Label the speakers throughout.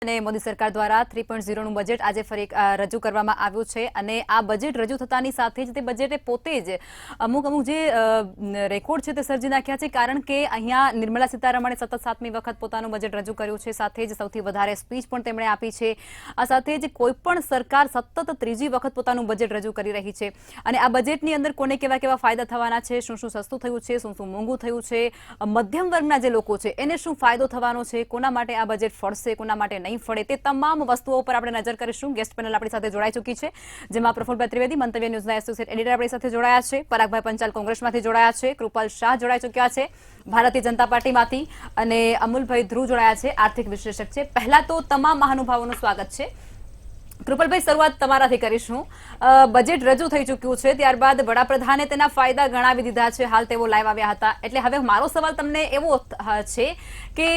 Speaker 1: અને મોદી સરકાર દ્વારા 3.0 નું બજેટ આજે ફરી રજૂ કરવામાં આવ્યું છે અને આ બજેટ રજૂ થતાની સાથે જ તે બજેટે પોતે જ અમુક જે રેકોર્ડ છે તે સર્જી નાખ્યા છે, કારણ કે અહીંયા નિર્મલા સીતારમણે સતત 7મી વખત પોતાનું બજેટ રજૂ કર્યું છે, સાથે જ સૌથી વધારે સ્પીચ પણ તેમણે આપી છે। આ સાથે જ કોઈ પણ સરકાર સતત ત્રીજી વખત પોતાનું બજેટ રજૂ કરી રહી છે અને આ બજેટની અંદર કોને કેવા કેવા ફાયદા થવાના છે, શું શું સસ્તું થયું છે, શું શું મોંઘું થયું છે, મધ્યમ વર્ગના જે લોકો છે એને શું ફાયદો થવાનો છે, કોના માટે આ બજેટ ફળશે, કોના માટે નહીં ફળે, તે તમામ વસ્તુઓ પર આપણે નજર કરીશું। ગેસ્ટ પેનલ આપણી સાથે જોડાઈ ચૂકી છે, જેમાં પ્રફુલભાઈ ત્રિવેદી મંતવ્ય ન્યૂઝના એસોસિએટ એડિટર આપણી સાથે જોડાયા છે, પરાગભાઈ પંચાલ કોંગ્રેસમાંથી જોડાયા છે, કૃપાલ શાહ જોડાઈ ચૂક્યા છે ભારતીય જનતા પાર્ટીમાંથી અને અમુલભાઈ ધ્રુવ જોડાયા છે, આર્થિક વિશ્લેષક છે। પહેલા તો તમામ મહાનુભાવોનું સ્વાગત છે। કૃપાલભાઈ, શરૂઆત તમારાથી કરીશું। બજેટ રજૂ થઈ ચૂક્યું છે, ત્યારબાદ વડાપ્રધાને તેના ફાયદા ગણાવી દીધા છે, હાલ તેઓ લાઈવ આવ્યા હતા, એટલે હવે મારો સવાલ તમને એવો છે કે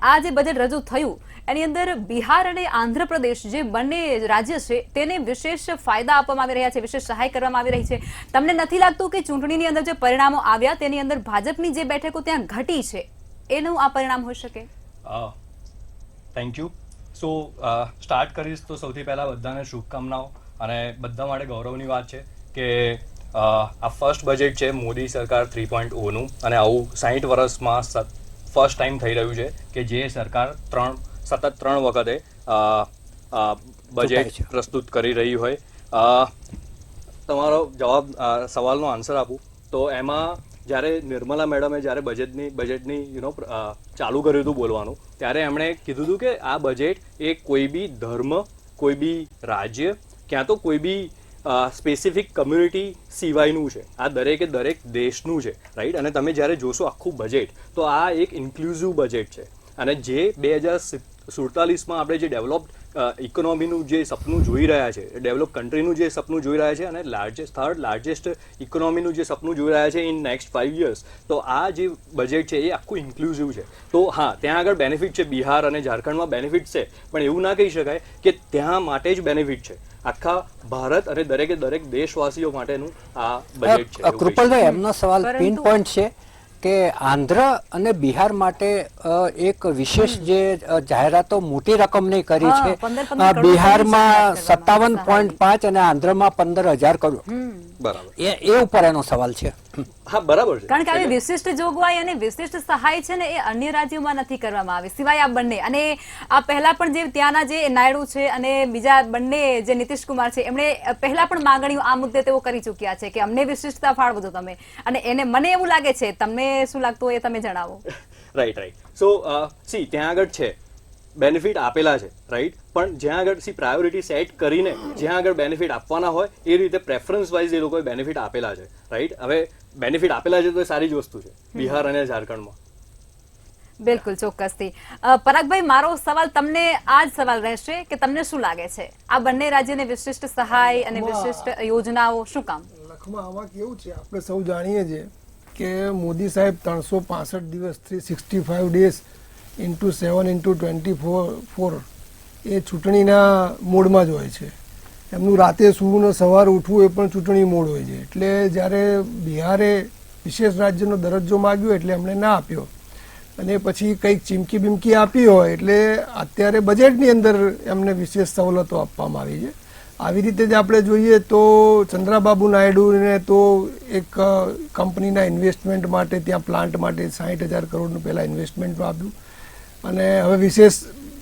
Speaker 1: આ જે બજેટ રજૂ થયું એની અંદર બિહાર અને આંધ્રપ્રદેશ જે બંને રાજ્ય છે તેને વિશેષ ફાયદા આપવામાં આવી રહ્યા છે, વિશેષ સહાય કરવામાં આવી રહી છે। તમને નથી લાગતું કે ચૂંટણીની અંદર જે પરિણામો આવ્યા તેની અંદર ભાજપની જે બેઠકો ત્યાં ઘટી છે એનું આ પરિણામ હોઈ શકે?
Speaker 2: Thank you. સો સ્ટાર્ટ કરીશ તો સૌથી પહેલાં બધાને શુભકામનાઓ અને બધા માટે ગૌરવની વાત છે કે આ ફર્સ્ટ બજેટ છે મોદી સરકાર 3.0નું અને આવું 60 વર્ષમાં ફર્સ્ટ ટાઈમ થઈ રહ્યું છે કે જે સરકાર સતત 3 વખતે બજેટ પ્રસ્તુત કરી રહી હોય। તમારો સવાલનો આન્સર આપું તો એમાં જ્યારે નિર્મલા મેડમે જ્યારે બજેટની ચાલુ કર્યું હતું બોલવાનું, ત્યારે એમણે કીધું હતું કે આ બજેટ એ કોઈ બી ધર્મ, કોઈ બી રાજ્ય, ક્યાં તો કોઈ બી સ્પેસિફિક કમ્યુનિટી સિવાયનું છે, આ દરેકે દરેક દેશનું છે, રાઈટ। અને તમે જ્યારે જોશો આખું બજેટ તો આ એક ઇન્ક્લુઝિવ બજેટ છે અને જે 2047માં આપણે જે ડેવલપ્ડ ઇકોનોમીનું જે સપનું જોઈ રહ્યા છે, ડેવલપ કન્ટ્રીનું જે સપનું જોઈ રહ્યા છે અને થર્ડ લાર્જેસ્ટ ઇકોનોમીનું જે સપનું જોઈ રહ્યા છે ઇન નેક્સ્ટ 5 years, તો આ જે બજેટ છે એ આખું ઇન્ક્લુઝિવ છે। તો હા, ત્યાં આગળ બેનિફિટ છે, બિહાર અને ઝારખંડમાં બેનિફિટ છે, પણ એવું ના કહી શકાય કે ત્યાં માટે જ બેનિફિટ છે, આખા ભારત અને દરેકે દરેક દેશવાસીઓ માટેનું આ બજેટ છે।
Speaker 3: કૃપાલભાઈ, એમનો સવાલ પિન પોઈન્ટ છે કે આંધ્ર અને બિહાર માટે એક વિશેષ જે જાહેરાતો મોટી રકમની કરી છે, બિહારમાં 57.5 અને આંધ્રમાં 15,000 કરોડ,
Speaker 2: બરાબર,
Speaker 3: એ ઉપર એનો સવાલ છે।
Speaker 2: હા, બરાબર છે,
Speaker 1: કારણ કે આવી વિશિષ્ટ જોગવાઈ અને વિશિષ્ટ સહાય છે ને એ અન્ય રાજ્યોમાં નથી કરવામાં આવી, સિવાય આ બંને। અને આ પહેલા પણ જે ત્યાંના જે નાયડુ છે અને બીજા બંને જે નીતિશ કુમાર છે એમણે પહેલા પણ માંગણીઓ આ મુદ્દે તેઓ કરી ચૂક્યા છે કે અમને વિશિષ્ટતા ફાળવો દો તમે, અને એને મને એવું લાગે છે, તમને શું લાગતું હોય એ તમે જણાવો।
Speaker 2: રાઈટ। સો સી, ત્યાં આગળ છે બેનિફિટ આપેલા છે, રાઈટ, પણ જ્યાં આગળ પ્રાયોરિટી સેટ કરીને જ્યાં આગળ બેનિફિટ આપવાના હોય એ રીતે પ્રેફરન્સ વાઇઝ એ લોકોએ બેનિફિટ આપેલા છે, રાઈટ। હવે બેનિફિટ આપેલા છે તો એ સારી જ વસ્તુ છે બિહાર અને ઝારખંડમાં।
Speaker 1: બિલકુલ, ચોક્કસથી। પરાગભાઈ, મારો સવાલ તમને આ જ સવાલ રહેશે કે તમને શું લાગે છે આ બંને રાજ્યને વિશિષ્ટ સહાય અને વિશિષ્ટ યોજનાઓ શું કામ?
Speaker 4: લખમાં આમાં કેવું છે, આપણે સૌ જાણીએ છીએ કે મોદી સાહેબ 365 દિવસ 365 ડેઝ ઇન્ટુ 7 ઇન્ટુ 24 એ ચૂંટણીના મોડમાં જ હોય છે। એમનું રાતે સૂવું ને સવારે ઉઠવું એ પણ ચૂંટણી મોડ હોય છે, એટલે જ્યારે બિહારે વિશેષ રાજ્યનો દરજ્જો માગ્યો એટલે એમણે ના આપ્યો અને પછી કંઈક ચીમકી બીમકી આપી હોય એટલે અત્યારે બજેટની અંદર એમને વિશેષ સવલતો આપવામાં આવી છે। આવી રીતે જ આપણે જોઈએ તો ચંદ્રાબાબુ નાયડુને તો એક કંપનીના ઇન્વેસ્ટમેન્ટ માટે, ત્યાં પ્લાન્ટ માટે 60,000 કરોડનું પહેલાં ઇન્વેસ્ટમેન્ટ આપ્યું અને હવે વિશેષ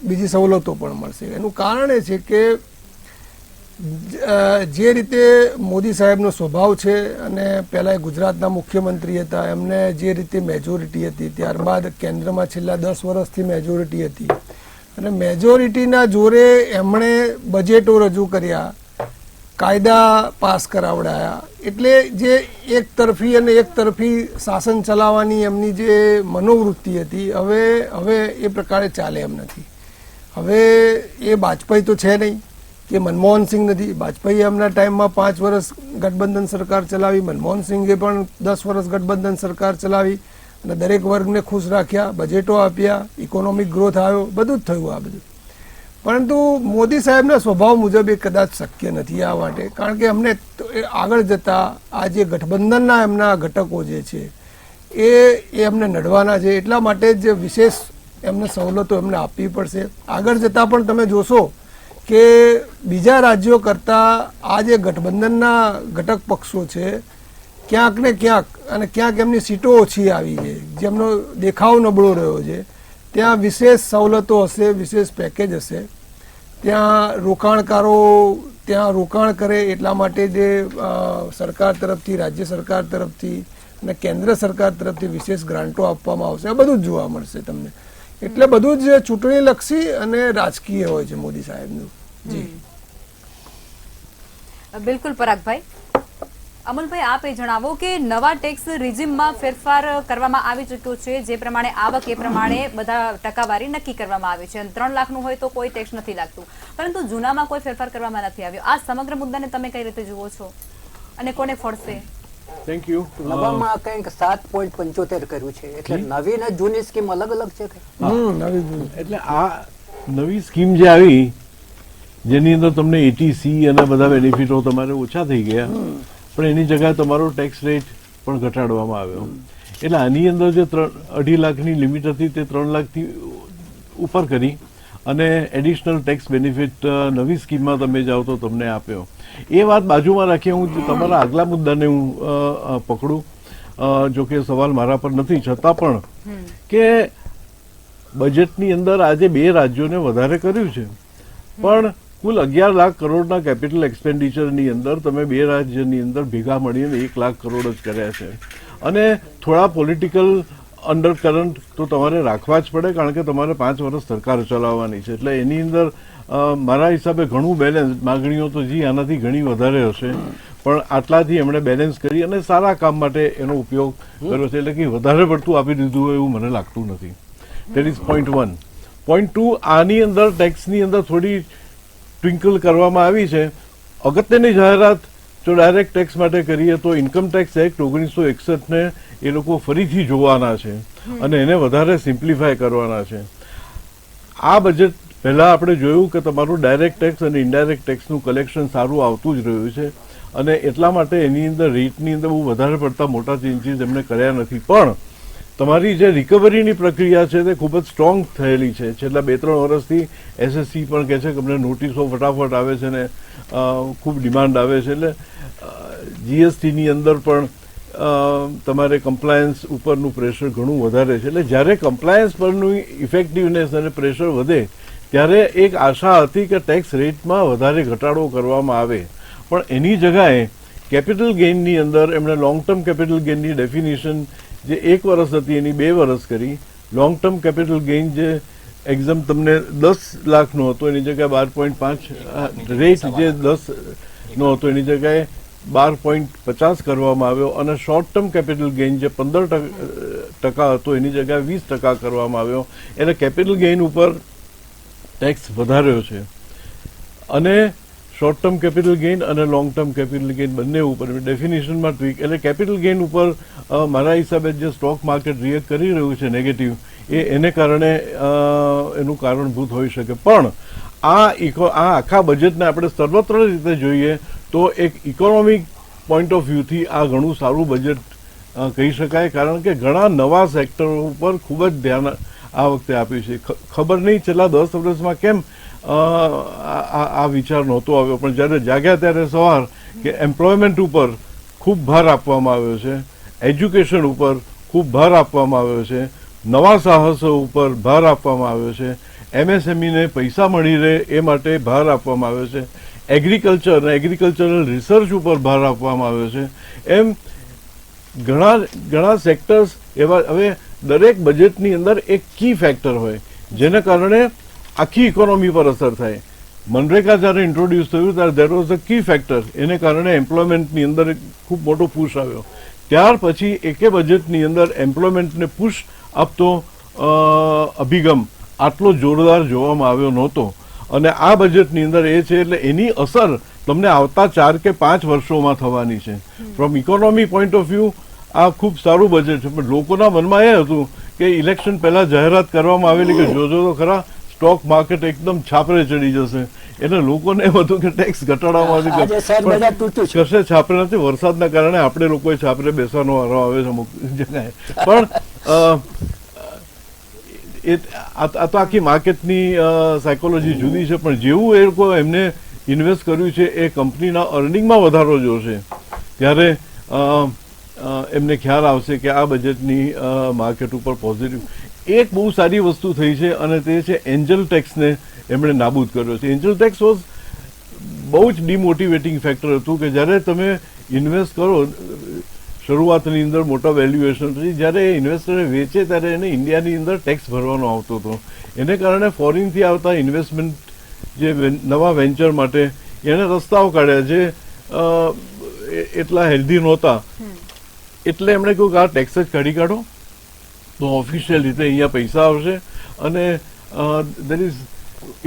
Speaker 4: બીજી સવલતો પણ મળશે। એનું કારણ એ છે કે જે રીતે મોદી સાહેબનો સ્વભાવ છે અને પહેલાં ગુજરાતના મુખ્યમંત્રી હતા, એમને જે રીતે મેજોરિટી હતી, ત્યારબાદ કેન્દ્રમાં છેલ્લા 10 વર્ષથી મેજોરિટી હતી અને મેજોરિટીના જોરે એમણે બજેટો રજૂ કર્યા, કાયદા પાસ કરાવડાયા, એટલે જે એક તરફી અને એક તરફી શાસન ચલાવવાની એમની જે મનોવૃત્તિ હતી હવે એ પ્રકારે ચાલે એમ નથી। હવે એ વાજપેયી તો છે નહીં કે મનમોહન સિંહ નથી, વાજપેયી એમના ટાઈમમાં 5 વર્ષ ગઠબંધન સરકાર ચલાવી, મનમોહન સિંઘે પણ 10 વર્ષ ગઠબંધન સરકાર ચલાવી અને દરેક વર્ગને ખુશ રાખ્યા, બજેટો આપ્યા, ઇકોનોમિક ગ્રોથ આવ્યો, બધું જ થયું આ બધું। પરંતુ મોદી સાહેબના સ્વભાવ મુજબ એ કદાચ શક્ય નથી આ માટે, કારણ કે અમને આગળ જતા આ જે ગઠબંધનના એમના ઘટકો જે છે એ એમને નડવાના છે, એટલા માટે જ વિશેષ એમને સવલતો એમને આપવી પડશે. આગળ જતાં પણ તમે જોશો કે બીજા રાજ્યો કરતાં આ જે ગઠબંધનના ઘટક પક્ષો છે ક્યાંક ને ક્યાંક અને ક્યાંક એમની સીટો ઓછી આવી છે, જેમનો દેખાવ નબળો રહ્યો છે, ત્યાં વિશેષ સવલતો હશે, વિશેષ પેકેજ હશે. ત્યાં રોકાણકારો ત્યાં રોકાણ કરે એટલા માટે જે સરકાર તરફથી, રાજ્ય સરકાર તરફથી અને કેન્દ્ર સરકાર તરફથી વિશેષ ગ્રાન્ટો આપવામાં આવશે. આ બધું જ જોવા મળશે તમને. એટલે બધું જ ચૂંટણીલક્ષી અને રાજકીય હોય છે મોદી સાહેબનું. જી
Speaker 1: બિલકુલ પરાગભાઈ. અમલભાઈ, આપ એ જણાવો કે નવા ટેક્સ રિજીમમાં ફેરફાર કરવામાં આવી ચૂક્યો છે. જે પ્રમાણે આવક એ પ્રમાણે બધા ટકાવારી નક્કી કરવામાં આવી છે. 3 લાખનું હોય તો કોઈ ટેક્સ નથી લાગતું, પરંતુ જૂનામાં કોઈ ફેરફાર કરવામાં નથી આવ્યો. આ સમગ્ર મુદ્દાને તમે કઈ રીતે જુઓ છો અને કોને ફળશે?
Speaker 2: Thank you.
Speaker 3: નવામાં કંઈક 7.75 કર્યું છે, એટલે નવી ને જૂની સ્કીમ અલગ અલગ છે.
Speaker 5: એટલે આ નવી સ્કીમ જે આવી જેની અંદર તમને એટીસી અને બધા બેનિફિટો તમારે ઓછા થઈ ગયા, પણ એની જગ્યાએ તમારો ટેક્સ રેટ પણ ઘટાડવામાં આવ્યો. એટલે આની અંદર જે 2.5 લાખની લિમિટ હતી તે 3 લાખથી ઉપર કરી અને એડિશનલ ટેક્સ બેનિફિટ નવી સ્કીમમાં તમે જાઓ તો તમને આપ્યો. એ વાત બાજુમાં રાખી હું તમારા આગલા મુદ્દાને હું પકડું. જો કે સવાલ મારા પર નથી, છતાં પણ કે બજેટની અંદર આજે 2 રાજ્યોને વધારે કર્યું છે, પણ કુલ 11 લાખ કરોડના કેપિટલ એક્સપેન્ડિચરની અંદર તમે 2 રાજ્યની અંદર ભેગા મળીને 1 લાખ કરોડ જ કર્યા છે. અને થોડા પોલિટિકલ અંડર કરંટ તો તમારે રાખવા જ પડે, કારણ કે તમારે 5 વર્ષ સરકાર ચલાવવાની છે. એટલે એની અંદર મારા હિસાબે ઘણું બેલેન્સ, માગણીઓ તો જી આનાથી ઘણી વધારે હશે, પણ આટલાથી એમણે બેલેન્સ કરી અને સારા કામ માટે એનો ઉપયોગ કર્યો છે. એટલે કે વધારે પડતું આપી દીધું હોય એવું મને લાગતું નથી. That is point 1. પોઈન્ટ 2, આની અંદર ટેક્સની અંદર થોડી ટ્વિંકલ કરવામાં આવી છે. અગત્યની જાહેરાત જો ડાયરેક્ટ ટેક્સ માટે કરીએ તો ઇન્કમ ટેક્સ એક્ટ 1961ને એ લોકો ફરીથી જોવાના છે અને એને વધારે સિમ્પ્લિફાય કરવાના છે. આ બજેટ પહેલાં આપણે જોયું કે તમારું ડાયરેક્ટ ટેક્સ અને ઇનડાયરેક્ટ ટેક્સનું કલેક્શન સારું આવતું જ રહ્યું છે, અને એટલા માટે એની અંદર રેટની અંદર બહુ વધારે પડતા મોટા ચેન્જીસ એમણે કર્યા નથી. પણ તમારી જે રિકવરીની પ્રક્રિયા છે તે ખૂબ જ સ્ટ્રોંગ થયેલી છે. છેલ્લા 2-3 વર્ષથી એસએસસી પણ કહે છે કે અમને નોટિસો ફટાફટ આવે છે ને ખૂબ ડિમાન્ડ આવે છે. એટલે જીએસટીની અંદર પણ તમારે કમ્પ્લાયન્સ ઉપરનું પ્રેશર ઘણું વધારે છે. એટલે જ્યારે કમ્પ્લાયન્સ પરનું ઇફેક્ટિવનેસ અને પ્રેશર વધે ત્યારે એક આશા હતી કે ટેક્સ રેટમાં વધારે ઘટાડો કરવામાં આવે, પણ એની જગ્યાએ કેપિટલ ગેઇનની અંદર એમણે લોંગ ટર્મ કેપિટલ ગેઇનની ડેફિનેશન જે 1 વર્ષ હતી એની 2 વર્ષ કરી. લોંગ ટર્મ કેપિટલ ગેઇન જે એક્ઝામ તમને 10 લાખનો હતો એની જગ્યાએ 12.5, રેટ જે 10નો હતો એની જગ્યાએ 12.50 કરવામાં આવ્યો, અને શોર્ટ ટર્મ કેપિટલ ગેઇન જે 15% હતો એની જગ્યાએ 20% કરવામાં આવ્યો. એટલે કેપિટલ ગેઇન ઉપર ટેક્સ વધાર્યો છે. અને શોર્ટ ટર્મ કેપિટલ ગેઇન અને લોંગ ટર્મ કેપિટલ ગેઇન બંને ઉપર ડેફિનેશનમાં ટ્વીક. એટલે કેપિટલ ગેઇન ઉપર મારા હિસાબે જે સ્ટોક માર્કેટ રિએક્ટ કરી રહ્યું છે નેગેટિવ, એને કારણે એનું કારણભૂત હોઈ શકે. પણ આ આખા બજેટને આપણે સર્વત્ર રીતે જોઈએ તો એક ઇકોનોમિક પોઈન્ટ ઓફ વ્યૂથી આ ઘણું સારું બજેટ કહી શકાય, કારણ કે ઘણા નવા સેક્ટરો ઉપર ખૂબ જ ધ્યાન આ વખતે આપ્યું છે. ખબર નહીં છેલ્લા 10 વર્ષમાં કેમ આ વિચાર નહોતો આવ્યો, પણ જ્યારે જાગ્યા ત્યારે સવાર કે એમ્પ્લોયમેન્ટ ઉપર ખૂબ ભાર આપવામાં આવ્યો છે, એજ્યુકેશન ઉપર ખૂબ ભાર આપવામાં આવ્યો છે, નવા સાહસો ઉપર ભાર આપવામાં આવ્યો છે, એમએસએમઈને પૈસા મળી રહે એ માટે ભાર આપવામાં આવ્યો છે, એગ્રીકલ્ચર અને એગ્રીકલ્ચરલ રિસર્ચ ઉપર ભાર આપવામાં આવ્યો છે. એમ ઘણા સેક્ટર્સ એવા. હવે દરેક બજેટની અંદર એક કી ફેક્ટર હોય જેને કારણે આખી ઇકોનોમી પર અસર થાય. મનરેગા જ્યારે ઇન્ટ્રોડ્યુસ થયું ત્યારે that was a key factor, એને કારણે એમ્પ્લોયમેન્ટની અંદર ખૂબ મોટો પુશ આવ્યો. ત્યાર પછી એકે બજેટની અંદર એમ્પ્લોયમેન્ટને પુશ આપતો અભિગમ આટલો જોરદાર જોવામાં આવ્યો નહોતો, અને આ બજેટની અંદર એ છે. એટલે એની અસર તમને આવતા 4 કે 5 વર્ષોમાં થવાની છે. From economy point of view આ ખૂબ સારું બજેટ છે, પણ લોકોના મનમાં એ હતું કે ઇલેક્શન પહેલા જાહેરાત કરવામાં આવેલી કે જોજો તો ખરા સ્ટોક માર્કેટ એકદમ છાપરે ચડી જશે. એટલે લોકોને એમ હતું કે ટેક્સ ઘટાડવામાં કશે છાપરે નથી. વરસાદના કારણે આપણે લોકોએ છાપરે બેસવાનો વારો આવે છે અમુક જગ્યાએ. પણ આ તો આખી માર્કેટની સાયકોલોજી જુદી છે, પણ જેવું એ લોકો એમને ઇન્વેસ્ટ કર્યું છે એ કંપનીના અર્નિંગમાં વધારો જોશે ત્યારે એમને ખ્યાલ આવશે કે આ બજેટની માર્કેટ ઉપર પોઝિટિવ એક બહુ સારી વસ્તુ થઈ છે અને તે છે એન્જલ ટેક્સને એમણે નાબૂદ કર્યો છે. એન્જલ ટેક્સ વોઝ બહુ જ ડિમોટિવેટિંગ ફેક્ટર હતું કે જ્યારે તમે ઇન્વેસ્ટ કરો શરૂઆતની અંદર મોટા વેલ્યુએશન પછી જ્યારે ઇન્વેસ્ટરે વેચે ત્યારે એને ઇન્ડિયાની અંદર ટેક્સ ભરવાનો આવતો હતો. એને કારણે ફોરેનથી આવતા ઇન્વેસ્ટમેન્ટ જે નવા વેન્ચર માટે એને રસ્તાઓ કાઢ્યા જે એટલા હેલ્ધી નહોતા. એટલે એમણે કહ્યું કે આ ટેક્સ જ કાઢી કાઢો તો ઓફિશિયલ રીતે અહીંયા પૈસા આવશે અને દેર ઇઝ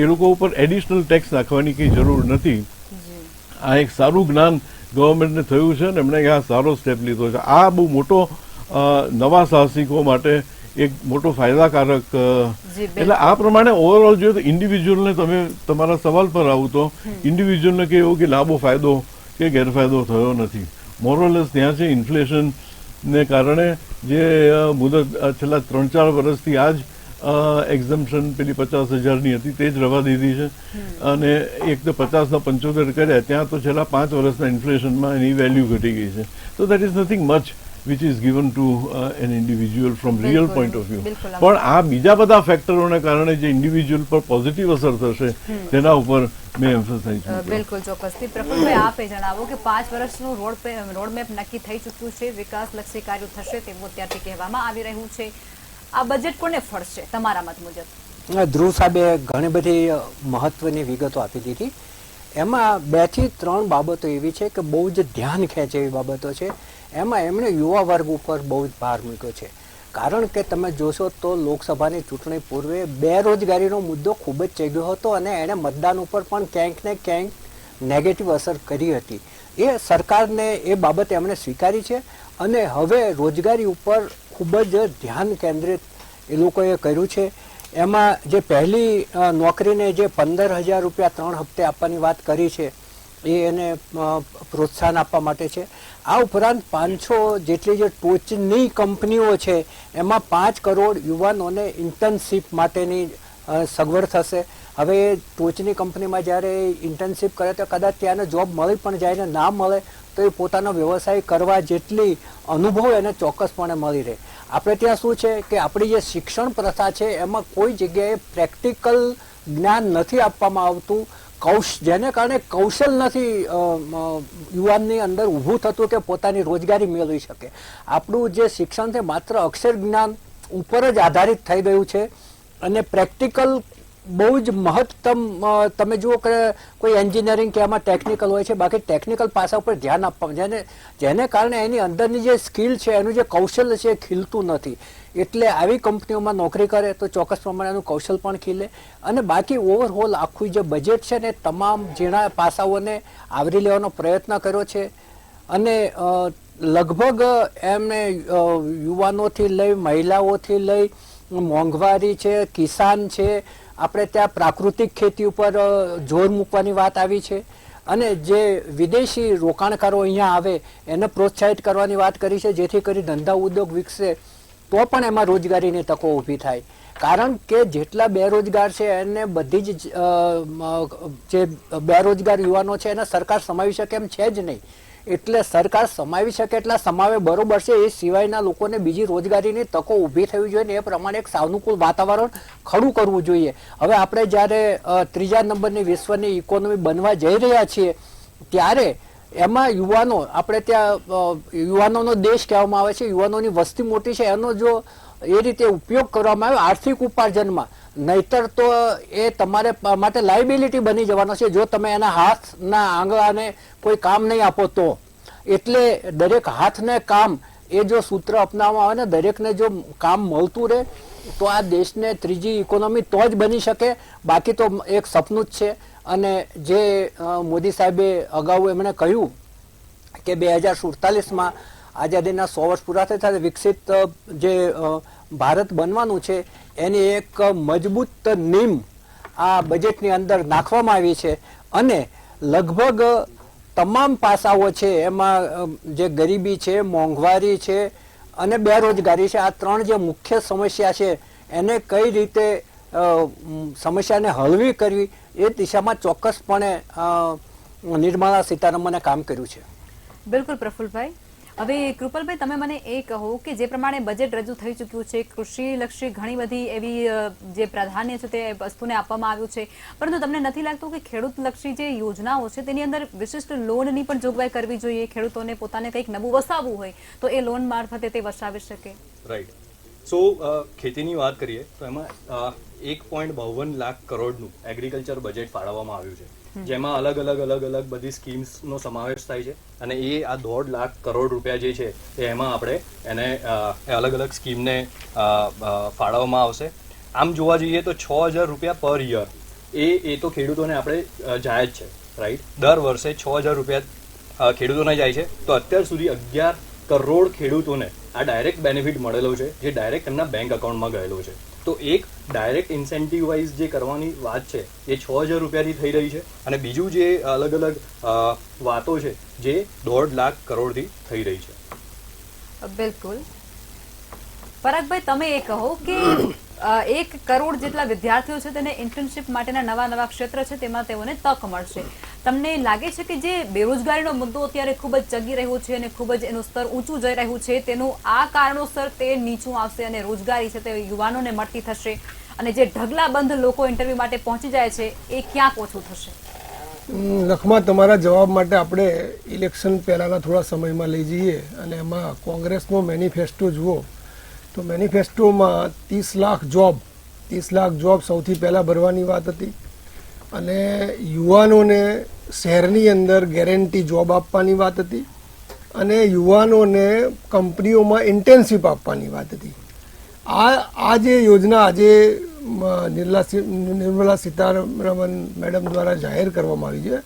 Speaker 5: એ લોકો ઉપર એડિશનલ ટેક્સ નાખવાની કંઈ જરૂર નથી. આ એક સારું જ્ઞાન ગવર્મેન્ટને થયું છે અને એમણે આ સારો સ્ટેપ લીધો છે. આ બહુ મોટો નવા સાહસિકો માટે એક મોટો ફાયદાકારક એટલે આ પ્રમાણે ઓવરઓલ જોઈએ તો ઇન્ડિવિજ્યુઅલને તમે તમારા સવાલ પર આવું તો ઇન્ડિવિજ્યુઅલને કે એવું કે લાભો ફાયદો કે ગેરફાયદો થયો નથી. મોરલેસ ત્યાં છે ઇન્ફ્લેશનને કારણે જે મુદત છેલ્લા 3-4 વર્ષથી આ જ એક્ઝમ્પશન પેલી 50,000ની હતી તે જ રવા દીધી છે અને એક તો 50ના 75 કર્યા ત્યાં તો છેલ્લા 5 વર્ષના ઇન્ફ્લેશનમાં એની વેલ્યુ ઘટી ગઈ છે. તો that is nothing much which is given to an individual from real point of view. પણ આ બીજા બધા ફેક્ટરોને કારણે જે ઇન્ડિવિજ્યુઅલ પર પોઝિટિવ અસર થશે તેના ઉપર મેં એમ્ફસાઇઝ કર્યું.
Speaker 1: બિલકુલ ચોક્કસથી. પ્રફુલભાઈ આપે જણાવો કે 5 વર્ષનું રોડમેપ નક્કી થઈ ચૂક્યું છે, વિકાસલક્ષી કાર્યો થશે તેવું અત્યારથી કહેવામાં આવી રહ્યું છે. આ બજેટ કોને ફળશે તમારા મત મુજબ?
Speaker 3: ધ્રુવ સાહેબે ઘણી બધી મહત્વની વિગતો આપી દીધી. એમાં 2 થી 3 બાબતો એવી છે કે બહુ જ ધ્યાન ખેંચે એવી બાબતો છે. એમાં એમણે યુવા વર્ગ ઉપર બહુ જ ભાર મૂક્યો છે. કારણ કે તમે જોશો તો લોકસભાની ચૂંટણી પૂર્વે બેરોજગારીનો મુદ્દો ખૂબ જ ચગ્યો હતો અને એણે મતદાન ઉપર પણ ક્યાંક ને ક્યાંક નેગેટિવ અસર કરી હતી. એ સરકારને એ બાબત એમણે સ્વીકારી છે અને હવે રોજગારી ઉપર ખૂબ જ ધ્યાન કેન્દ્રિત એ લોકોએ કર્યું છે. એમાં જે પહેલી નોકરીને જે 15,000 રૂપિયા 3 હપ્તે આપવાની વાત કરી છે એ એને પ્રોત્સાહન આપવા માટે છે. આ ઉપરાંત 500 જેટલી જે ટોચની કંપનીઓ છે એમાં 5 કરોડ યુવાનોને ઇન્ટર્નશીપ માટેની સગવડ થશે. હવે ટોચની કંપનીમાં જ્યારે ઇન્ટર્નશીપ કરે તો કદાચ ત્યાંને જોબ મળી પણ જાય ને ના મળે તો એ પોતાનો વ્યવસાય કરવા જેટલી અનુભવ એને ચોક્કસપણે મળી રહે. આપણે ત્યાં શું છે કે આપણી જે શિક્ષણ પ્રથા છે એમાં કોઈ જગ્યાએ પ્રેક્ટિકલ જ્ઞાન નથી આપવામાં આવતું. જેને કારણે કૌશલ નથી યુવાનની અંદર ઊભું થતું કે પોતાની રોજગારી મેળવી શકે. આપણું જે શિક્ષણ છે માત્ર અક્ષર જ્ઞાન ઉપર જ આધારિત થઈ ગયું છે અને પ્રેક્ટિકલ બહુ જ મહત્તમ તમે જુઓ કે કોઈ એન્જિનિયરિંગ કે એમાં ટેકનિકલ હોય છે, બાકી ટેકનિકલ પાસા ઉપર ધ્યાન આપવામાં જેને કારણે એની અંદરની જે સ્કિલ છે એનું જે કૌશલ્ય છે એ ખીલતું નથી. એટલે આવી કંપનીઓમાં નોકરી કરે તો ચોક્કસ પ્રમાણે એનું કૌશલ પણ ખીલે. અને બાકી ઓવરઓલ આખું જે બજેટ છે ને તમામ ઝીણા પાસાઓને આવરી લેવાનો પ્રયત્ન કર્યો છે અને લગભગ એમને યુવાનોથી લઈ મહિલાઓથી લઈ મોંઘવારી છે, કિસાન છે, આપણે ત્યાં પ્રાકૃતિક ખેતી ઉપર જોર મૂકવાની વાત આવી છે અને જે વિદેશી રોકાણકારો અહીંયા આવે એને પ્રોત્સાહિત કરવાની વાત કરી છે જેથી કરી ધંધા ઉદ્યોગ વિકસે તો પણ એમાં રોજગારીની તકો ઊભી થાય. કારણ કે જેટલા બેરોજગાર છે એને બધી જ જે બેરોજગાર યુવાનો છે એને સરકાર સમાવી શકે એમ છે જ નહીં. એટલે સરકાર સમાવી શકે એટલા સમાવે બરોબર છે, એ સિવાયના લોકોને બીજી રોજગારીની તકો ઊભી થવી જોઈએ ને એ પ્રમાણે એક સાનુકૂળ વાતાવરણ ખડું કરવું જોઈએ. હવે આપણે જ્યારે 3જા નંબરની વિશ્વની ઇકોનોમી બનવા જઈ રહ્યા છીએ ત્યારે એમાં યુવાનો, આપણે ત્યાં યુવાનોનો દેશ કહેવામાં આવે છે, યુવાનોની વસ્તી મોટી છે, એનો જો એ રીતે ઉપયોગ કરવામાં આવે આર્થિક ઉપાર્જનમાં, નહીતર તો એ તમારે માટે લાયબિલિટી બની જવાનો છે જો તમે એના હાથના આંગળાને કોઈ કામ નહીં આપો તો. એટલે દરેક હાથને કામ એ જો સૂત્ર અપનાવવામાં આવે ને દરેકને જો કામ મળતું રહે તો આ દેશને 3જી ઇકોનોમી તો જ બની શકે, બાકી તો એક સપનું જ છે. અને જે મોદી સાહેબે અગાઉ એમણે કહ્યું કે 2047માં આઝાદીના 100 વર્ષ પૂરા થતા વિકસિત જે ભારત બનવાનું છે એની એક મજબૂત નીમ આ બજેટની અંદર નાખવામાં આવી છે અને લગભગ તમામ પાસાઓ છે એમાં જે ગરીબી છે, મોંઘવારી છે અને બેરોજગારી છે, આ 3 જે મુખ્ય સમસ્યા છે એને કઈ રીતે સમસ્યાને હળવી કરવી એ દિશામાં ચોક્કસપણે નિર્મલા સીતારમણે કામ કર્યું છે.
Speaker 1: બિલકુલ પ્રફુલભાઈ. હવે કૃપલભાઈ, તમે મને એ કહો કે જે પ્રમાણે બજેટ રજૂ થઈ ચૂક્યું છે, કૃષિલક્ષી ઘણી બધી એવી જે પ્રાધાન્ય છે તે વસ્તુને આપવામાં આવ્યું છે, પરંતુ તમને નથી લાગતું કે ખેડૂતલક્ષી જે યોજનાઓ છે તેની અંદર વિશિષ્ટ લોનની પણ જોગવાઈ કરવી જોઈએ? ખેડૂતોને પોતાને કંઈક નવું વસાવવું હોય તો એ લોન મારફતે તે વસાવી શકે.
Speaker 2: રાઈટ. સો ખેતીની વાત કરીએ તો એમાં 1.52 લાખ કરોડનું એગ્રીકલ્ચર બજેટ ફાળવવામાં આવ્યું છે, જેમાં અલગ અલગ બધી સ્કીમ્સનો સમાવેશ થાય છે. અને એ આ 1.5 લાખ કરોડ રૂપિયા જે છે એ એમાં આપણે એને અલગ અલગ સ્કીમને ફાળવવામાં આવશે. આમ જોવા જઈએ તો 6,000 રૂપિયા પર યર એ તો ખેડૂતોને આપણે જાય જ છે. રાઈટ. દર વર્ષે 6,000 રૂપિયા ખેડૂતોને જાય છે. તો અત્યાર સુધી 11 કરોડ ખેડૂતોને આ ડાયરેક્ટ બેનિફિટ મળેલો છે, જે ડાયરેક્ટ એમના બેંક અકાઉન્ટમાં ગયેલો છે. તો એક ડાયરેક્ટ ઇન્સેન્ટિવ વાઇઝ જે કરવાની વાત છે એ 6,000 રૂપિયાથી થઈ રહી છે. અને બીજું જે અલગ અલગ વાતો છે જે 1.5 લાખ કરોડથી થઈ રહી છે.
Speaker 1: બિલકુલ. પરાગભાઈ, તમે એ કહો કે 1 કરોડ જેટલા વિદ્યાર્થીઓ છે તેને ઇન્ટર્નશિપ માટેના નવા ક્ષેત્ર છે તેમાં તેઓને તક મળશે. તમને લાગે છે કે જે બેરોજગારીનો મુદ્દો અત્યારે ખૂબ જ ચગી રહ્યો છે અને ખૂબ જ એનું સ્તર ઊંચું જઈ રહ્યું છે, તેનું આ કારણોસર તે નીચું આવશે અને રોજગારી છે તે યુવાનોને મળતી થશે અને જે ઢગલાબંધ લોકો ઇન્ટરવ્યુ માટે પહોંચી જાય છે એ ક્યાંક ઓછું થશે?
Speaker 4: લખમા, તમારા જવાબ માટે આપણે ઇલેક્શન પહેલાના થોડા સમયમાં લઈ જઈએ અને એમાં કોંગ્રેસનો મેનિફેસ્ટો જુઓ તો મેનિફેસ્ટોમાં 30 લાખ જોબ સૌથી પહેલાં ભરવાની વાત હતી. અને યુવાનોને શહેરની અંદર ગેરંટી જોબ આપવાની વાત હતી અને યુવાનોને કંપનીઓમાં ઇન્ટર્નશીપ આપવાની વાત હતી. આ જે યોજના આજે નિર્મલા સીતારમણ મેડમ દ્વારા જાહેર કરવામાં આવી છે,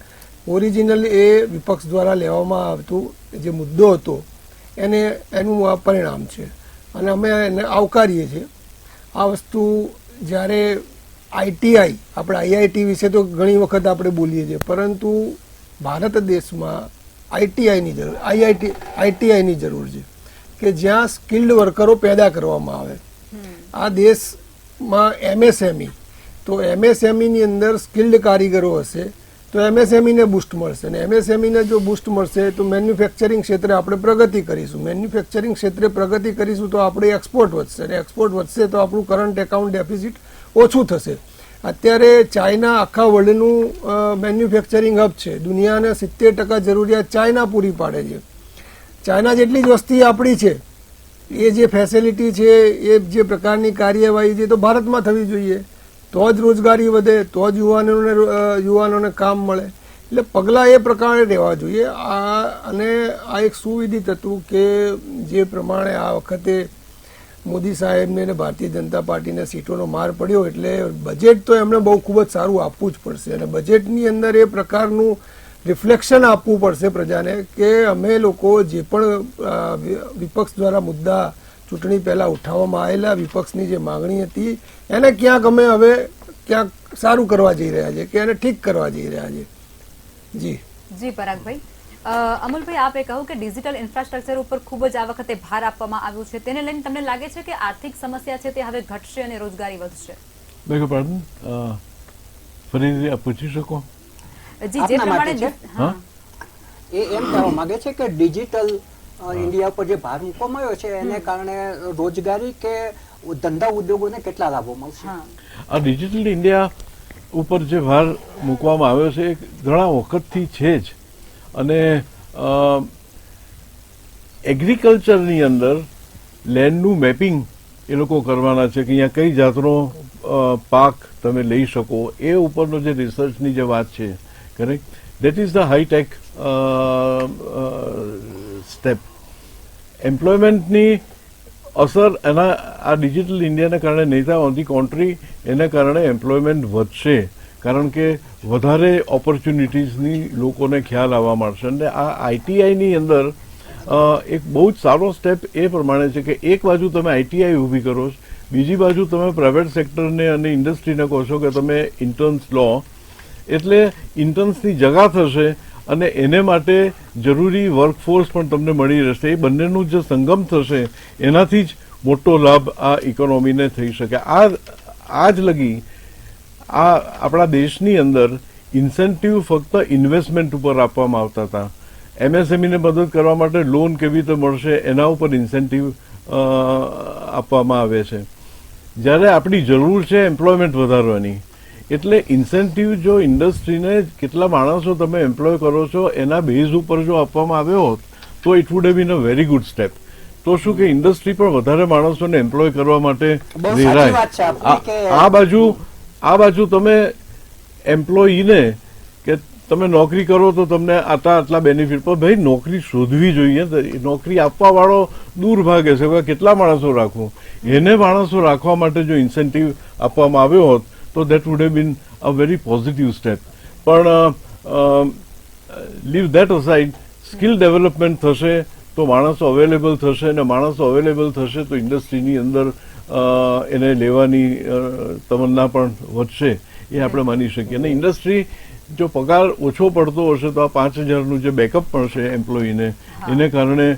Speaker 4: ઓરિજિનલ એ વિપક્ષ દ્વારા લેવામાં આવતું જે મુદ્દો હતો એનું આ પરિણામ છે અને અમે એને આવકારીએ છીએ. આ વસ્તુ જ્યારે આઈટીઆઈ, આપણે આઈઆઈટી વિશે તો ઘણી વખત આપણે બોલીએ છીએ, પરંતુ ભારત દેશમાં આઈટીઆઈની જરૂર છે કે જ્યાં સ્કિલ્ડ વર્કરો પેદા કરવામાં આવે. આ દેશમાં એમએસએમઈ, તો એમએસએમઈની અંદર સ્કિલ્ડ કારીગરો હશે તો એમએસએમઈને બૂસ્ટ મળશે અને એમએસએમઈને જો બૂસ્ટ મળશે તો મેન્યુફેક્ચરિંગ ક્ષેત્રે આપણે પ્રગતિ કરીશું. મેન્યુફેક્ચરિંગ ક્ષેત્રે પ્રગતિ કરીશું તો આપણે એક્સપોર્ટ વધશે અને એક્સપોર્ટ વધશે તો આપણું કરંટ એકાઉન્ટ ડેફિસિટ ઓછું થશે. અત્યારે ચાઇના આખા વર્લ્ડનું મેન્યુફેક્ચરિંગ હબ છે. દુનિયાને 70% જરૂરિયાત ચાઇના પૂરી પાડે છે. ચાઇના જેટલી જ વસ્તી આપણી છે. એ જે ફેસિલિટી છે, એ જે પ્રકારની કાર્યવાહી છે તો ભારતમાં થવી જોઈએ. તો જ રોજગારી વધે, તો જ યુવાનોને કામ મળે. એટલે પગલાં એ પ્રકારે રહેવા જોઈએ. અને આ એક સુવિધિત હતું કે જે પ્રમાણે આ વખતે મોદી સાહેબને અને ભારતીય જનતા પાર્ટીને સીટોનો માર પડ્યો એટલે બજેટ તો એમને બહુ ખૂબ જ સારું આપવું જ પડશે અને બજેટની અંદર એ પ્રકારનું રિફ્લેક્શન આપવું પડશે પ્રજાને કે અમે લોકો જે પણ વિપક્ષ દ્વારા મુદ્દા ચૂંટણી પહેલાં ઉઠાવવામાં આવેલા, વિપક્ષની જે માગણી હતી એને ક્યાંક અમે હવે ક્યાંક સારું કરવા જઈ રહ્યા છે કે એને ઠીક કરવા જઈ રહ્યા છે. જી
Speaker 1: પરાગભાઈ. અમુલભાઈ, આપે કહ્યું કે ડિજિટલ ઇન્ફ્રાસ્ટ્રક્ચર ઉપર ખૂબ જ આ વખતે ભાર આપવામાં આવ્યું છે, તેને લઈને તમને લાગે છે કે આર્થિક સમસ્યા છે તે હવે ઘટશે અને રોજગારી વધશે?
Speaker 5: ફરીથી આપ પૂછી શકો?
Speaker 1: જી, જે પ્રમાણે
Speaker 3: એમ કહેવા માંગે છે કે ડિજિટલ ઇન્ડિયા ઉપર જે ભાર મૂકવામાં આવ્યો છે એને કારણે રોજગારી કે ધંધા ઉદ્યોગોને કેટલા લાભો મળશે?
Speaker 5: આ ડિજિટલ ઇન્ડિયા ઉપર જે ભાર મૂકવામાં આવ્યો છે એ ઘણા વખતથી છે જ. અને એગ્રીકલ્ચરની અંદર લેન્ડનું મેપિંગ એ લોકો કરવાના છે કે અહીંયા કઈ જાતનો પાક તમે લઈ શકો એ ઉપરનો જે રિસર્ચની જે વાત છે, correct, that is the hitech step. એમ્પ્લોયમેન્ટની અસર એના આ ડિજિટલ ઇન્ડિયાને કારણે નહીં થાય. ઓન ધી કોન્ટ્રી એને કારણે એમ્પ્લોયમેન્ટ વધશે કારણ કે વધારે ઓપોર્ચ્યુનિટીઝની લોકોને ખ્યાલ આવવા મળશે. અને આ આઈટીઆઈની અંદર એક બહુ જ સારો સ્ટેપ એ પ્રમાણે છે કે એક બાજુ તમે આઈટીઆઈ ઊભી કરો છો, બીજી બાજુ તમે પ્રાઇવેટ સેક્ટરને અને ઇન્ડસ્ટ્રીને કહો છો કે તમે ઇન્ટર્ન્સ લો, એટલે ઇન્ટર્ન્સની જગા થશે અને એને માટે જરૂરી વર્કફોર્સ પણ તમને મળી રહેશે. એ બંનેનું જે સંગમ થશે એનાથી જ મોટો લાભ આ ઇકોનોમીને થઈ શકે. આજ લગી આ આપણા દેશની અંદર ઇન્સેન્ટિવ ફક્ત ઇન્વેસ્ટમેન્ટ ઉપર આપવામાં આવતા હતા. MSME ને મદદ કરવા માટે લોન કેવી રીતે મળશે એના ઉપર ઇન્સેન્ટિવ આપવામાં આવે છે. જ્યારે આપણી જરૂર છે એમ્પ્લોયમેન્ટ વધારવાની, એટલે ઇન્સેન્ટિવ જો ઇન્ડસ્ટ્રીને કેટલા માણસો તમે એમ્પ્લોય કરો છો એના બેઝ ઉપર જો આપવામાં આવ્યો હોત તો it would have been a very good step. તો શું કે ઇન્ડસ્ટ્રી પણ વધારે માણસોને એમ્પ્લોય કરવા માટે રેરાય. આ બાજુ તમે એમ્પ્લોયીને કે તમે નોકરી કરો તો તમને આટલા બેનિફિટ, પણ ભાઈ નોકરી શોધવી જોઈએ. નોકરી આપવા વાળો દૂર ભાગે છે, કેટલા માણસો રાખવું. એને માણસો રાખવા માટે જો ઇન્સેન્ટિવ આપવામાં આવ્યો હોત તો that would have been a very positive step. પણ leave that aside, skill development થશે તો માણસો અવેલેબલ થશે, અને માણસો અવેલેબલ થશે તો ઇન્ડસ્ટ્રીની અંદર એને લેવાની તમન્ના પણ વધશે, એ આપણે માની શકીએ. અને ઇન્ડસ્ટ્રી જો પગાર ઓછો પડતો હશે તો આ 5,000નું જે બેકઅપ મળશે એમ્પ્લોયીને, એને કારણે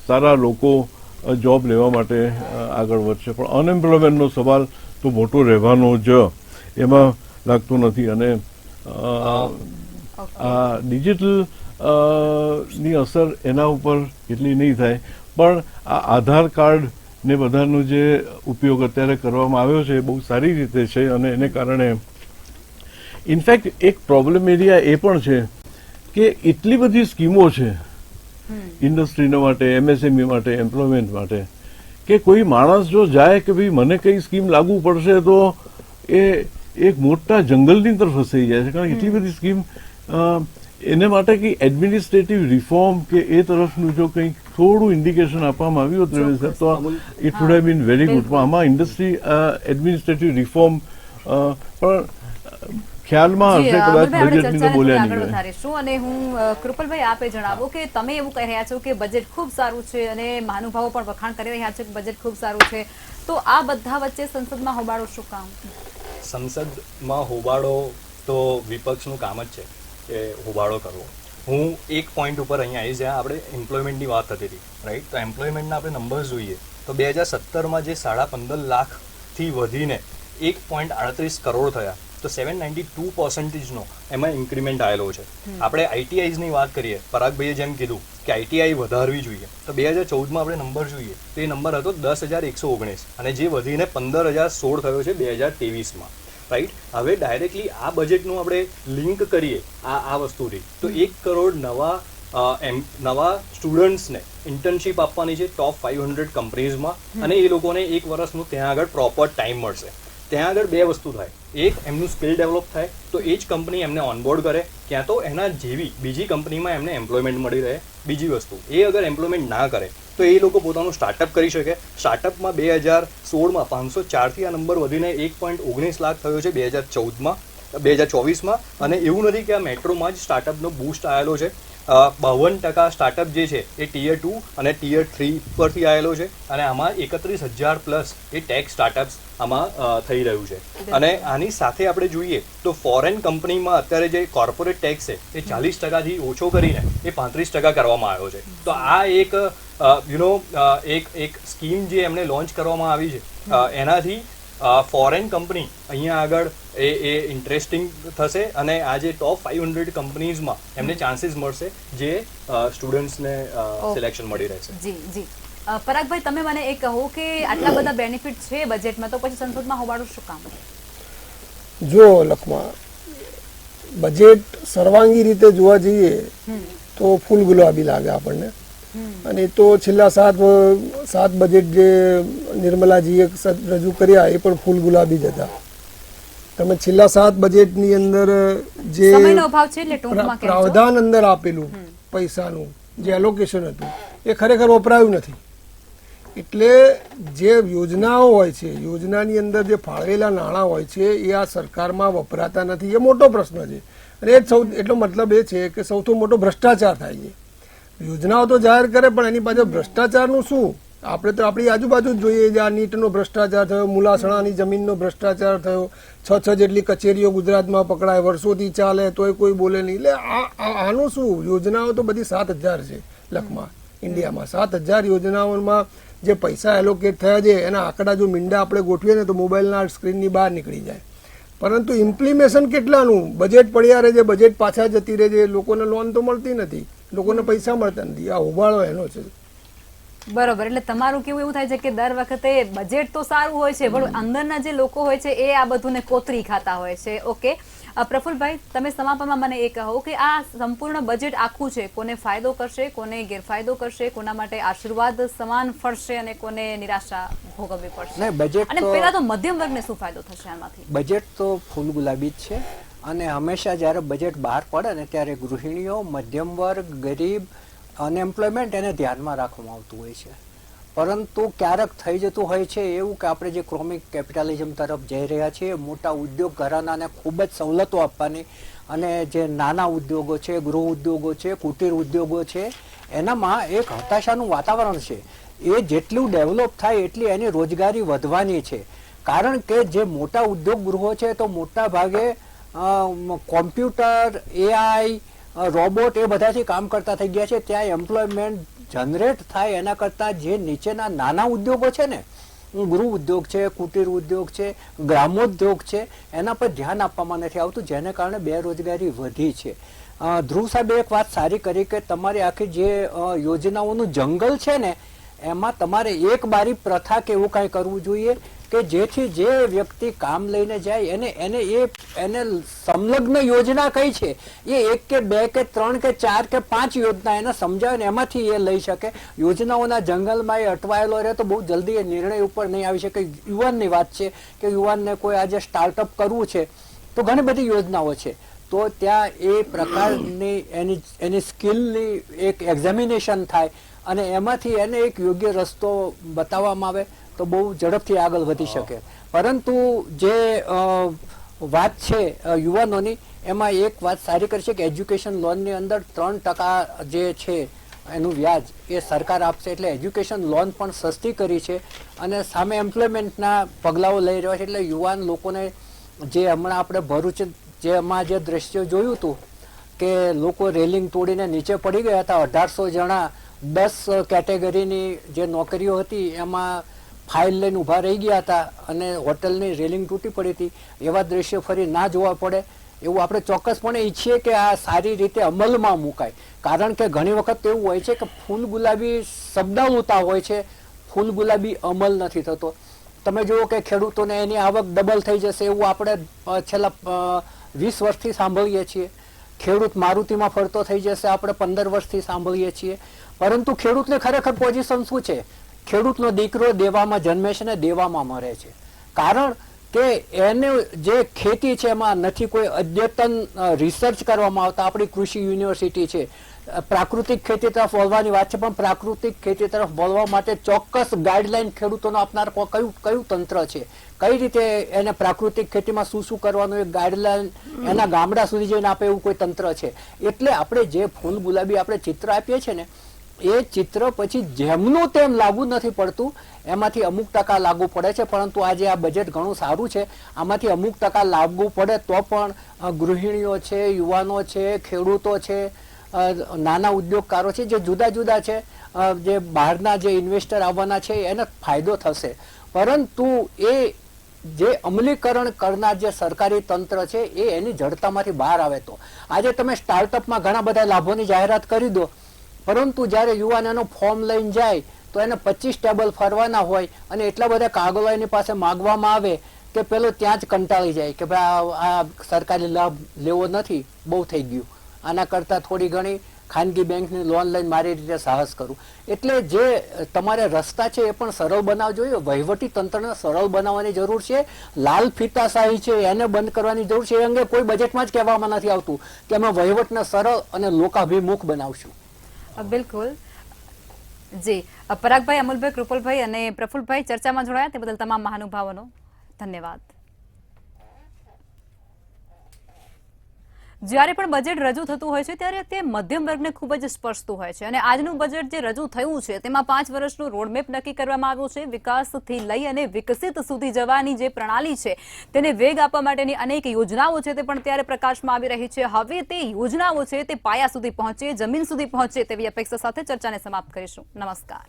Speaker 5: સારા લોકો જોબ લેવા માટે આગળ વધશે. પણ અનએમ્પ્લોયમેન્ટનો સવાલ તો મોટો રહેવાનો જ, એમાં લાગતું નથી. અને આ ડિજિટલ ની અસર એના ઉપર એટલી નહીં થાય, પણ આ આધાર કાર્ડ ને બધાનો જે ઉપયોગ અત્યારે કરવામાં આવ્યો છે એ બહુ સારી રીતે છે. અને એને કારણે ઇનફેક્ટ એક પ્રોબ્લેમ એરિયા એ પણ છે કે એટલી બધી સ્કીમો છે ઇન્ડસ્ટ્રીના માટે, MSME માટે, એમ્પ્લોયમેન્ટ માટે, કે કોઈ માણસ જો જાય કે ભાઈ મને કઈ સ્કીમ લાગુ પડશે તો એ એક મોટા જંગલની તરફ ફસાઈ જાય છે. કારણ કે એટલી બધી સ્કીમ, એને માટે કંઈ એડમિનિસ્ટ્રેટિવ રિફોર્મ કે એ તરફનું જો કંઈક થોડું ઇન્ડિકેશન આપવામાં આવ્યું હતું તો it would have been very good. પણ આમાં ઇન્ડસ્ટ્રી એડમિનિસ્ટ્રેટિવ રિફોર્મ પણ ખ્યાલમાં હશે, કદાચ બજેટની તો બોલ્યા નહીં.
Speaker 1: અને હું કૃપલભાઈ આપે જણાવો કે તમે એવું કહી રહ્યા છો કે બજેટ ખૂબ સારું છે અને મહાનુભાવો પણ વખાણ કરી રહ્યા છે કે બજેટ ખૂબ સારું છે, તો આ બધા વચ્ચે સંસદમાં હોબાળો શું કામ?
Speaker 2: સંસદમાં હોબાળો તો વિપક્ષનું કામ જ છે કે હોબાળો કરવો. હું એક પોઈન્ટ ઉપર અહીંયા આવી જ્યાં આપણે એમ્પ્લોયમેન્ટની વાત થતી હતી, રાઈટ? તો એમ્પ્લોયમેન્ટના આપણે નંબર્સ જોઈએ તો 2017માં જે 15.5 લાખથી વધીને 1.38 કરોડ થયા, તો 792% એમાં ઇન્ક્રીમેન્ટ આવેલો છે. આપણે ITIsની વાત કરીએ, પરાગભાઈએ જેમ કીધું કે ITI વધારવી જોઈએ, તો 2014માં આપણે નંબર જોઈએ તો એ નંબર હતો 10,119 અને જે વધીને 15,016 થયો છે 2023માં, રાઈટ? હવે ડાયરેક્ટલી આ બજેટનું આપણે લિંક કરીએ આ વસ્તુથી તો 1 કરોડ નવા સ્ટુડન્ટ્સને ઇન્ટર્નશીપ આપવાની છે ટોપ 500 કંપનીઝમાં, અને એ લોકોને 1 વર્ષનું ત્યાં આગળ પ્રોપર ટાઈમ મળશે. ત્યાં આગળ 2 વસ્તુ થાય, એક એમનું સ્કિલ ડેવલપ થાય તો એ જ કંપની એમને ઓનબોર્ડ કરે, ક્યાં તો એના જેવી બીજી કંપનીમાં એમને એમ્પ્લોયમેન્ટ મળી રહે. બીજી વસ્તુ, એ અગર એમ્પ્લોયમેન્ટ ના કરે તો એ લોકો પોતાનું સ્ટાર્ટઅપ કરી શકે. સ્ટાર્ટઅપમાં 2016માં 504થી આ નંબર વધીને 1.19 લાખ થયો છે 2024માં. અને એવું નથી કે આ મેટ્રોમાં જ સ્ટાર્ટઅપનો બૂસ્ટ આવેલો છે. 52% સ્ટાર્ટઅપ જે છે એ Tier 2 અને Tier 3 પરથી આવેલો છે, અને આમાં 31,000 પ્લસ એ ટેક સ્ટાર્ટઅપ્સ આમાં થઈ રહ્યું છે. અને આની સાથે આપણે જોઈએ તો ફોરેન કંપનીમાં અત્યારે જે કોર્પોરેટ ટેક્સ છે એ 40%થી ઓછો કરીને એ 35% કરવામાં આવ્યો છે. તો આ એક એક સ્કીમ જે એમને લોન્ચ કરવામાં આવી છે, એનાથી ફોરેન કંપની અહીંયા આગળ એ ઇન્ટરેસ્ટિંગ થશે, અને આ જે ટોપ 500 કંપનીઝમાં એમને ચાન્સીસ મળશે જે સ્ટુડન્ટ્સને સિલેક્શન મળી રહેશે.
Speaker 1: જી જી પરાગભાઈ, તમે મને એ કહો કે આટલા બધા બેનિફિટ છે બજેટમાં, તો પછી સંસદમાં હોબાળો શું કામ?
Speaker 4: જો લખમાં બજેટ સર્વાંગી રીતે જોવા જઈએ તો ફૂલ ગુલાબી લાગે આપણને, અને તો છેલ્લા સાત બજેટ જે નિર્મલાજીએ રજૂ કર્યા એ પણ ફૂલ ગુલાબી જ હતા. તમે છેલ્લા 7 બજેટની અંદર જે પ્રાવધાન અંદર આપેલું પૈસાનું જે એલોકેશન હતું એ ખરેખર વપરાયું નથી. એટલે જે યોજનાઓ હોય છે, યોજનાની અંદર જે ફાળવેલા નાણાં હોય છે એ આ સરકારમાં વપરાતા નથી, એ મોટો પ્રશ્ન છે. અને એટલો મતલબ એ છે કે સૌથી મોટો ભ્રષ્ટાચાર થાય છે. યોજનાઓ તો જાહેર કરે પણ એની પાછળ ભ્રષ્ટાચારનું શું? આપણે તો આપણી આજુબાજુ જ જોઈએ, આ નીટનો ભ્રષ્ટાચાર થયો, મુલાસણાની જમીનનો ભ્રષ્ટાચાર થયો, 6 જેટલી કચેરીઓ ગુજરાતમાં પકડાય, વર્ષોથી ચાલે તોય કોઈ બોલે નહીં. એટલે આનું શું? યોજનાઓ તો બધી 7,000 છે લખમાં, ઇન્ડિયામાં 7,000 યોજનાઓમાં જે પૈસા એલોકેટ થયા છે એના આંકડા જો મીંડા આપણે ગોઠવીએ ને તો મોબાઈલના સ્ક્રીનની બહાર નીકળી જાય, પરંતુ ઇમ્પ્લિમેશન કેટલાનું, બજેટ પડ્યા રહે છે, બજેટ પાછા જતી રહે છે, લોકોને લોન તો મળતી નથી, લોકોને પૈસા મળતા નથી. આ હોબાળો એનો છે.
Speaker 1: બરોબર, એટલે તમારું કેવું એવું થાય છે કે દર વખતે બજેટ તો સારું હોય છે પણ અંદરના જે લોકો હોય છે એ આ બધુંને કોતરી ખાતા હોય છે. ઓકે, પ્રફુલભાઈ, તમે સમાપનમાં મને એ કહો કે આ સંપૂર્ણ બજેટ આખું છે, કોને ફાયદો કરશે, કોને ગેરફાયદો કરશે, કોના માટે આશીર્વાદ સમાન ફળશે અને કોને નિરાશા ભોગવવી પડશે?
Speaker 3: નહીં, બજેટ
Speaker 1: અને
Speaker 3: તો
Speaker 1: પહેલા તો મધ્યમ વર્ગને શું ફાયદો થશે આમાંથી?
Speaker 3: બજેટ તો ફૂલ ગુલાબી જ છે અને હંમેશા જ્યારે બજેટ બહાર પડે ને ત્યારે ગૃહિણીઓ, મધ્યમ વર્ગ, ગરીબ, અનએમ્પ્લોયમેન્ટ એને ધ્યાનમાં રાખવામાં આવતું હોય છે. પરંતુ ક્યારેક થઈ જતું હોય છે એવું કે આપણે જે ક્રોમિક કેપિટલિઝમ તરફ જઈ રહ્યા છીએ, મોટા ઉદ્યોગ ઘરાનાને ખૂબ જ સવલતો આપવાની અને જે નાના ઉદ્યોગો છે, ગૃહ ઉદ્યોગો છે, કુટીર ઉદ્યોગો છે, એનામાં એક હતાશાનું વાતાવરણ છે. એ જેટલું ડેવલપ થાય એટલી એની રોજગારી વધવાની છે. કારણ કે જે મોટા ઉદ્યોગ ગૃહો છે તો મોટા ભાગે કોમ્પ્યુટર, એઆઈ, રોબોટ એ બધાથી કામ કરતા થઈ ગયા છે. ત્યાં એમ્પ્લોયમેન્ટ જનરેટ થાય એના કરતાં જે નીચેના નાના ઉદ્યોગો છે ને, ગૃહ ઉદ્યોગ છે, કુટીર ઉદ્યોગ છે, ગ્રામોદ્યોગ છે, એના પર ધ્યાન આપવામાં નથી આવતું, જેને કારણે બેરોજગારી વધી છે. ધ્રુવ સાહેબે એક વાત સારી કરી કે તમારી આખી જે યોજનાઓનું જંગલ છે ને એમાં તમારે એક બારી પ્રથા કે એવું કાંઈ કરવું જોઈએ કે જેથી જે વ્યક્તિ કામ લઈને જાય એને સંલગ્ન યોજના કઈ છે એ 1 કે 2 કે 3 કે 4 કે 5 યોજના એને સમજાવે ને એમાંથી એ લઈ શકે. યોજનાઓના જંગલમાં એ અટવાયેલો રહે તો બહુ જલ્દી એ નિર્ણય ઉપર નહીં આવી શકે. યુવાનની વાત છે કે યુવાનને કોઈ આજે સ્ટાર્ટઅપ કરવું છે તો ઘણી બધી યોજનાઓ છે, તો ત્યાં એ પ્રકારની એની સ્કિલની એક એક્ઝામિનેશન થાય અને એમાંથી એને એક યોગ્ય રસ્તો બતાવવામાં આવે તો બહુ ઝડપથી આગળ વધી શકે. પરંતુ જે વાત છે યુવાનોની, એમાં એક વાત સારી કરી છે કે એજ્યુકેશન લોનની અંદર 3% જે છે એનું વ્યાજ એ સરકાર આપશે, એટલે એજ્યુકેશન લોન પણ સસ્તી કરી છે અને સામે એમ્પ્લોયમેન્ટના પગલાઓ લઈ રહ્યા છે. એટલે યુવાન લોકોને જે હમણાં આપણે ભરૂચ જેમાં જે દ્રશ્ય જોયું હતું કે લોકો રેલિંગ તોડીને નીચે પડી ગયા હતા, 1800 જણા 10 કેટેગરીની જે નોકરીઓ હતી એમાં ફાઇલ લઈને ઊભા રહી ગયા હતા અને હોટલની રેલિંગ તૂટી પડી હતી. એવા દ્રશ્ય ફરી ના જોવા પડે એવું આપણે ચોક્કસપણે ઈચ્છીએ કે આ સારી રીતે અમલમાં મુકાય. કારણ કે ઘણી વખત એવું હોય છે કે ફૂલ ગુલાબી શબ્દાવૃતા હોય છે, ફૂલ ગુલાબી અમલ નથી થતો. તમે જુઓ કે ખેડૂતોને એની આવક ડબલ થઈ જશે એવું આપણે છેલ્લા 20 વર્ષથી સાંભળીએ છીએ. ખેડૂત મારુતિમાં ફરતો થઈ જશે આપણે 15 વર્ષથી સાંભળીએ છીએ. પરંતુ ખેડૂતને ખરેખર પોઝિશન શું છે? ખેડૂતનો દીકરો દેવામાં જન્મે છે ને દેવામાં મરે છે. કારણ કે એને જે ખેતી છે એમાં નથી કોઈ અદ્યતન રિસર્ચ કરવામાં આવતા. આપણી કૃષિ યુનિવર્સિટી છે, પ્રાકૃતિક ખેતી તરફ વળવાની વાત છે, પણ પ્રાકૃતિક ખેતી તરફ વળવા માટે ચોક્કસ ગાઈડલાઈન ખેડૂતોનો આપનાર કયું તંત્ર છે, કઈ રીતે એને પ્રાકૃતિક ખેતીમાં શું શું કરવાનું એ ગાઈડલાઈન એના ગામડા સુધી જઈને આપે એવું કોઈ તંત્ર છે. એટલે આપણે જે ફૂલ ગુલાબી આપણે ચિત્ર આપીએ છીએ ને એ ચિત્ર પછી જેમનું તેમ લાગુ નથી પડતું, એમાંથી અમુક ટકા લાગુ પડે છે. પરંતુ આજે આ બજેટ ઘણું સારું છે, આમાંથી અમુક ટકા લાગુ પડે તો પણ ગૃહિણીઓ છે, યુવાનો છે, ખેડૂતો છે, નાના ઉદ્યોગકારો છે, જે જુદા જુદા છે, જે બહારના જે ઇન્વેસ્ટર આવવાના છે એને ફાયદો થશે. પરંતુ એ જે અમલીકરણ કરનાર જે સરકારી તંત્ર છે એ એની જડતામાંથી બહાર આવે તો આજે તમે સ્ટાર્ટઅપમાં ઘણા બધા લાભોની જાહેરાત કરી દો, પરંતુ જ્યારે યુવાન એનો ફોર્મ લઈને જાય તો એને 25 ટેબલ ફરવાના હોય અને એટલા બધા કાગળો એની પાસે માગવામાં આવે કે પેલો ત્યાં જ કંટાળી જાય કે ભાઈ આ સરકારી લાભ લેવો નથી, બહુ થઈ ગયું, આના કરતાં થોડી ઘણી ખાનગી બેંકની લોન લઈને મારી રીતે સાહસ કરું. એટલે જે તમારે રસ્તા છે એ પણ સરળ બનાવવા જોઈએ. વહીવટી તંત્રને સરળ બનાવવાની જરૂર છે. લાલ ફીતાશાહી છે એને બંધ કરવાની જરૂર છે. એ અંગે કોઈ બજેટમાં જ કહેવામાં નથી આવતું કે અમે વહીવટને સરળ અને લોકાભિમુખ બનાવશું.
Speaker 1: બિલકુલ જી. પરાગભાઈ, અમુલભાઈ, કૃપલભાઈ અને પ્રફુલભાઈ ચર્ચામાં જોડાયા તે બદલ તમામ મહાનુભાવોનો ધન્યવાદ. જ્યારે પણ બજેટ રજૂ થતું હોય છે ત્યારે તે મધ્યમ વર્ગને ખૂબ જ સ્પર્શતું હોય છે અને આજનું બજેટ જે રજૂ થયું છે તેમાં 5 વર્ષનું રોડમેપ નક્કી કરવામાં આવ્યો છે. વિકાસથી લઈ અને વિકસિત સુધી જવાની જે પ્રણાલી છે તેને વેગ આપવા માટેની અનેક યોજનાઓ છે તે પણ ત્યારે પ્રકાશમાં આવી રહી છે. હવે તે યોજનાઓ છે તે પાયા સુધી પહોંચે, જમીન સુધી પહોંચે તેવી અપેક્ષા સાથે ચર્ચાને સમાપ્ત કરીશું. નમસ્કાર.